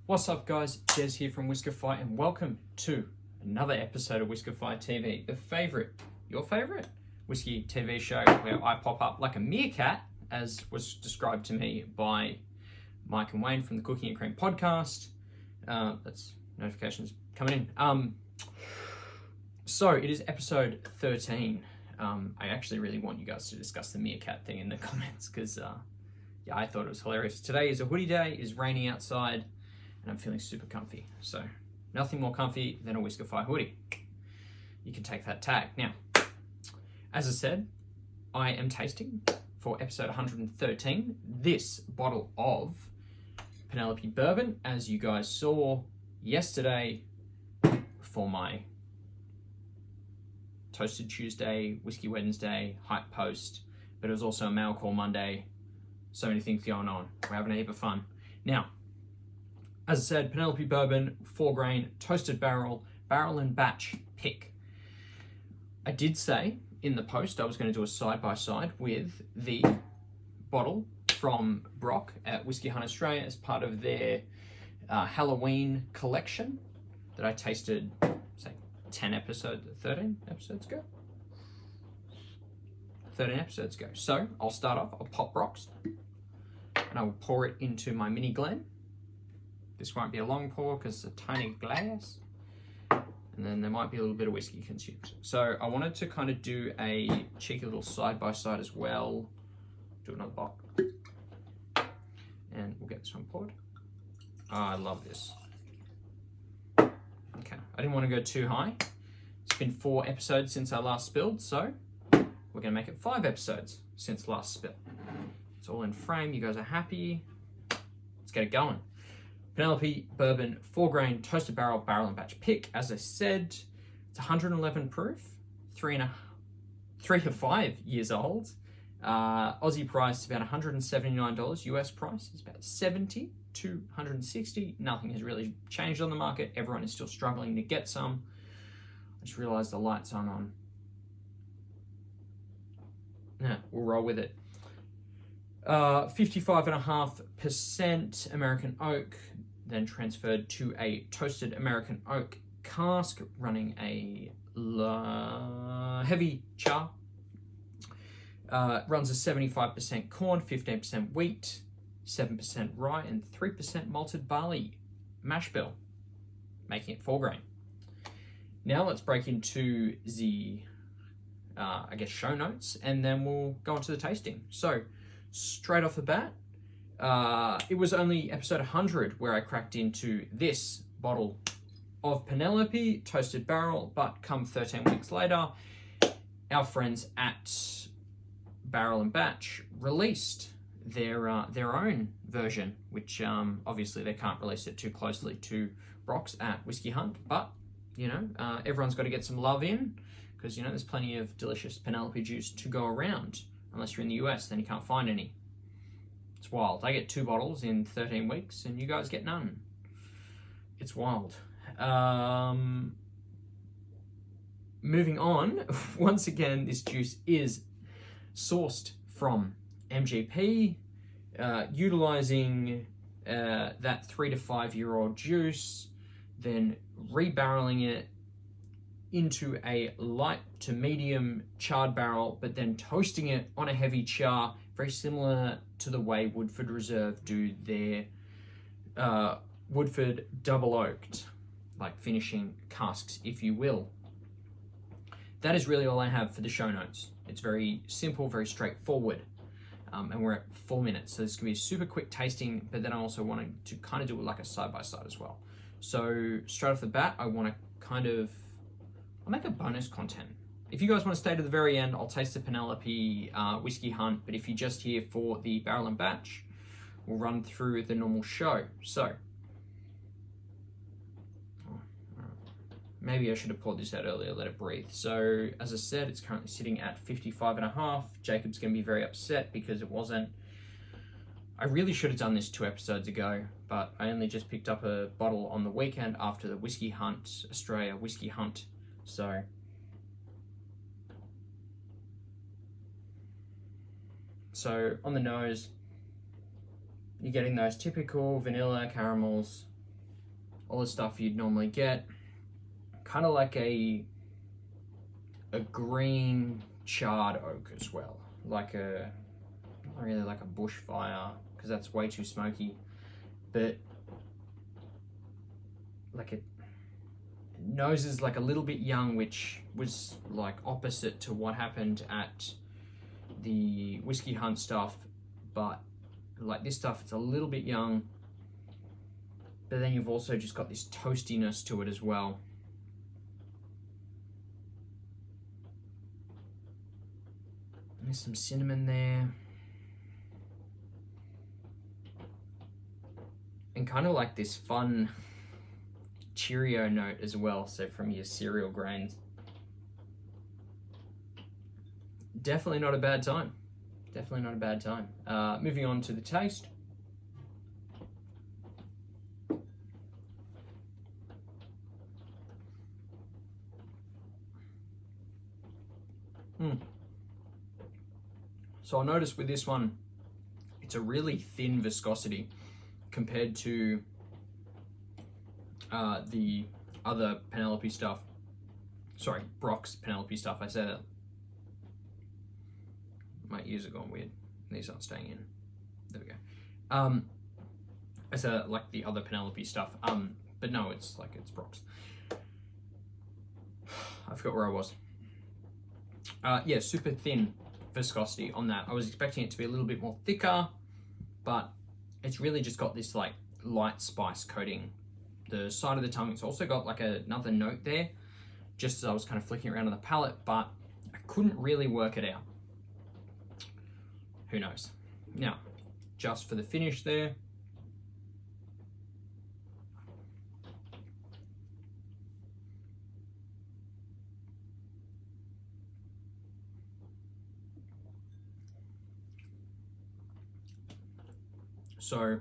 What's up, guys? Jez here from Whiskefy, and welcome to another episode of WhiskefyTV, your favorite whiskey TV show where I pop up like a meerkat, as was described to me by Mike and Wayne from the Cooking and Cream podcast. That's notifications coming in. So it is episode 13. I actually really want you guys to discuss the meerkat thing in the comments because yeah, I thought it was hilarious. Today is a hoodie day, it's raining outside, and I'm feeling super comfy. So nothing more comfy than a Whiskefy hoodie. You can take that tag. Now, as I said, I am tasting for episode 113 this bottle of Penelope bourbon, as you guys saw yesterday for my Toasted Tuesday, Whiskey Wednesday, Hype Post, but it was also a mail call Monday. So many things going on. We're having a heap of fun. Now, as I said, Penelope bourbon, 4 grain, toasted barrel and batch pick. I did say in the post I was going to do a side-by-side with the bottle from Brock at Whiskey Hunt Australia as part of their Halloween collection that I tasted, say, 13 episodes ago. 13 episodes ago. So I'll start off, I'll pop rocks, and I will pour it into my mini Glen. This won't be a long pour because it's a tiny glass, and then there might be a little bit of whiskey consumed. So I wanted to kind of do a cheeky little side-by-side as well. Do another bottle, and we'll get this one poured. Oh, I love this. Okay, I didn't want to go too high. It's been 4 episodes since I last spilled, so we're going to make it 5 episodes since last spill. It's all in frame. You guys are happy. Let's get it going. Penelope bourbon, 4 grain, toasted barrel and batch pick. As I said, it's 111 proof, 3 to 5 years old. Aussie price is about $179. US price is about 70 to 160. Nothing has really changed on the market. Everyone is still struggling to get some. I just realized the lights aren't on. Yeah, we'll roll with it. 55.5% American oak, then transferred to a toasted American oak cask, running a heavy char. Runs a 75% corn, 15% wheat, 7% rye, and 3% malted barley mash bill, making it 4 grain. Now let's break into the I guess show notes, and then we'll go on to the tasting. So straight off the bat, it was only episode 100 where I cracked into this bottle of Penelope toasted barrel, but come 13 weeks later, our friends at Barrel and Batch released their own version, which obviously they can't release it too closely to Brock's at Whiskey Hunt, but you know, everyone's got to get some love in, because you know there's plenty of delicious Penelope juice to go around. Unless you're in the US, then you can't find any. It's wild. I get 2 bottles in 13 weeks, and you guys get none. It's wild. Moving on, once again, this juice is sourced from MGP, utilizing that 3 to 5 year old juice, then rebarreling it into a light to medium charred barrel, but then toasting it on a heavy char, very similar to the way Woodford Reserve do their Woodford Double Oaked, like finishing casks, if you will. That is really all I have for the show notes. It's very simple, very straightforward, and we're at 4 minutes, so this can be a super quick tasting, but then I also wanted to kind of do it like a side-by-side as well. So straight off the bat, I want to I'll make a bonus content. If you guys want to stay to the very end, I'll taste the Penelope Whiskey Hunt, but if you're just here for the Barrel and Batch, we'll run through the normal show. So, maybe I should have poured this out earlier, let it breathe. So, as I said, it's currently sitting at 55.5. Jacob's going to be very upset because it wasn't. I really should have done this 2 episodes ago, but I only just picked up a bottle on the weekend after the Whiskey Hunt Australia Whiskey Hunt. So on the nose, you're getting those typical vanilla caramels, all the stuff you'd normally get. Kind of like a green charred oak as well, like not really like a bushfire because that's way too smoky, but like it nose is like a little bit young, which was like opposite to what happened at the whiskey hunt stuff. But like this stuff, it's a little bit young, but then you've also just got this toastiness to it as well. There's some cinnamon there. And kind of like this fun Cheerio note as well, so from your cereal grains. Definitely not a bad time. Definitely not a bad time. Moving on to the taste. So I noticed with this one, it's a really thin viscosity compared to the other Penelope stuff. Sorry, Brock's Penelope stuff. I said that. My ears are going weird. These aren't staying in. There we go. I said like the other Penelope stuff. But no, it's Brock's. I forgot where I was. Yeah, super thin viscosity on that. I was expecting it to be a little bit more thicker, but it's really just got this like light spice coating. The side of the tongue, it's also got like another note there, just as I was kind of flicking around on the palate, but I couldn't really work it out. Who knows? Now, just for the finish there. So,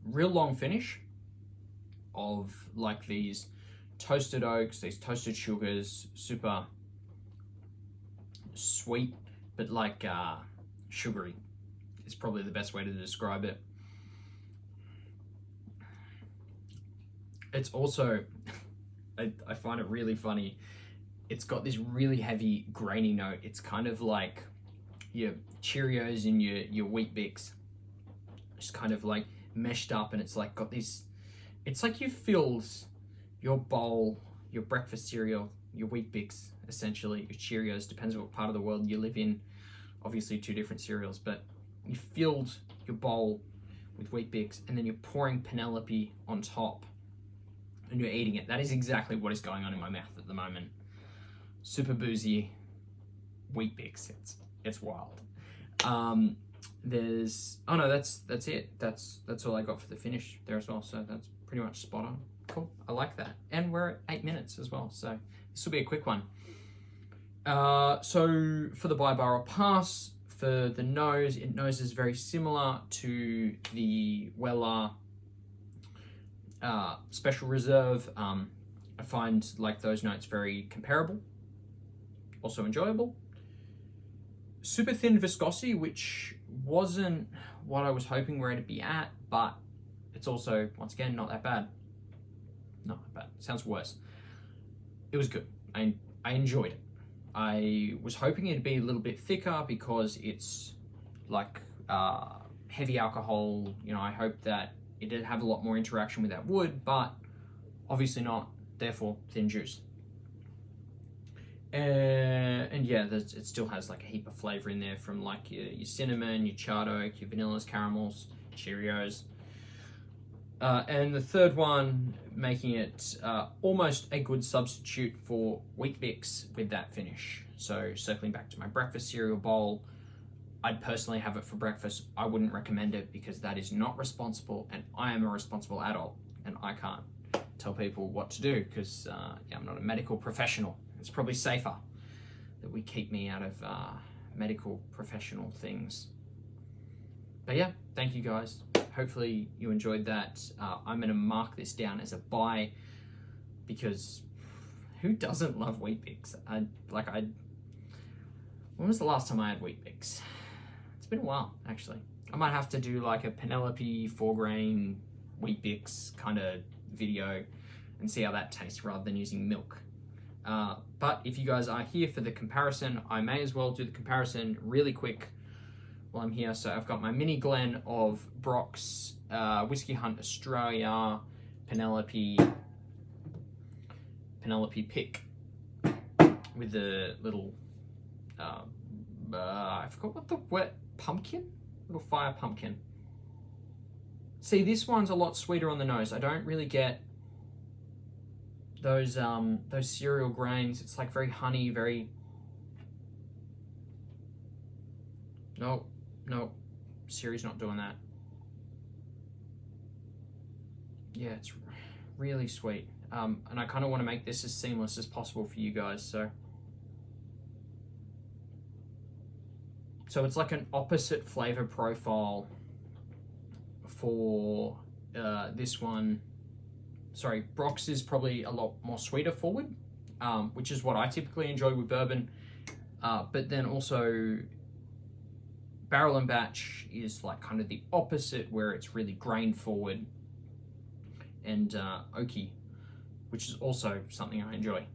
real long finish of like these toasted oaks, these toasted sugars, super sweet, but like sugary is probably the best way to describe it. It's also, I find it really funny, it's got this really heavy grainy note. It's kind of like your Cheerios and your Wheat Bix, just kind of like meshed up, and it's like got this, it's like you filled your bowl, your breakfast cereal, your Wheat Bix, essentially, your Cheerios, depends on what part of the world you live in, obviously two different cereals, but you filled your bowl with Wheat Bix and then you're pouring Penelope on top and you're eating it. That is exactly what is going on in my mouth at the moment. Super boozy Wheat Bix, it's wild. There's, oh no, that's it. That's all I got for the finish there as well. So that's pretty much spot on. Cool, I like that. And we're at 8 minutes as well. So this will be a quick one. So for the bi-barrel pass, for the nose, it noses very similar to the Weller Special Reserve. I find like those notes very comparable, also enjoyable. Super thin viscosity, which wasn't what I was hoping where it'd be at, but it's also, once again, not that bad. Not that bad. Sounds worse. It was good. I enjoyed it. I was hoping it'd be a little bit thicker because it's like heavy alcohol. You know, I hoped that it'd have a lot more interaction with that wood, but obviously not. Therefore, thin juice. And yeah, it still has like a heap of flavor in there from like your cinnamon, your charred oak, your vanillas, caramels, Cheerios. And the third one, making it almost a good substitute for Wheat Bix with that finish. So circling back to my breakfast cereal bowl, I'd personally have it for breakfast. I wouldn't recommend it because that is not responsible, and I am a responsible adult and I can't tell people what to do because yeah, I'm not a medical professional. It's probably safer that we keep me out of medical professional things. But yeah, thank you guys. Hopefully you enjoyed that. I'm going to mark this down as a buy because who doesn't love Wheat Bix? When was the last time I had Wheat Bix? It's been a while, actually. I might have to do like a Penelope 4-grain wheat bix kind of video and see how that tastes rather than using milk. But if you guys are here for the comparison, I may as well do the comparison really quick while I'm here. So I've got my mini Glen of Brock's Whiskey Hunt Australia Penelope pick with the little I forgot what the wet pumpkin, little fire pumpkin. See, this one's a lot sweeter on the nose. I don't really get those cereal grains. It's like very honey, very... No, Siri's not doing that. Yeah, it's really sweet. And I kind of want to make this as seamless as possible for you guys, so it's like an opposite flavor profile for this one. Sorry, Brock's is probably a lot more sweeter forward, which is what I typically enjoy with bourbon. But then also barrel and batch is like kind of the opposite, where it's really grain forward and oaky, which is also something I enjoy.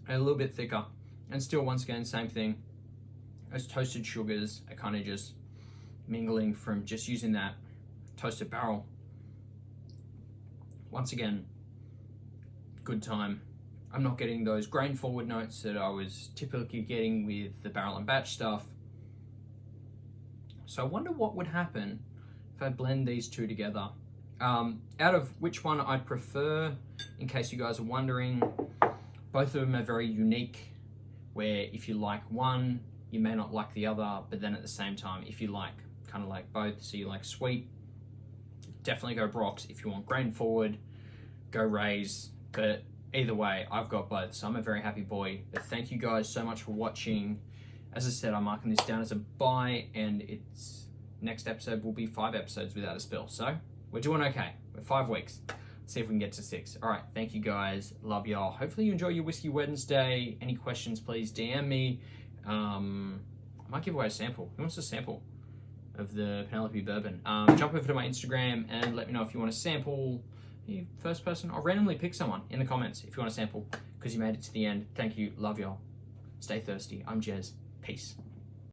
A little bit thicker, and still, once again, same thing. Those toasted sugars are kind of just mingling from just using that toasted barrel. Once again, good time. I'm not getting those grain forward notes that I was typically getting with the barrel and batch stuff. So I wonder what would happen if I blend these two together. Out of which one I'd prefer, in case you guys are wondering, both of them are very unique, where if you like one, you may not like the other, but then at the same time, if you like kind of like both, so you like sweet, definitely go Brock's. If you want grain forward, go Ray's. But either way, I've got both, so I'm a very happy boy. But thank you guys so much for watching. As I said, I'm marking this down as a buy, and its next episode will be 5 episodes without a spill. So we're doing okay. We're 5 weeks. See if we can get to 6. All right, thank you guys. Love y'all. Hopefully you enjoy your Whiskey Wednesday. Any questions, please DM me. I might give away a sample. Who wants a sample of the Penelope bourbon? Jump over to my Instagram and let me know if you want a sample. You first person. I'll randomly pick someone in the comments if you want a sample, because you made it to the end. Thank you. Love y'all. Stay thirsty. I'm Jez. Peace.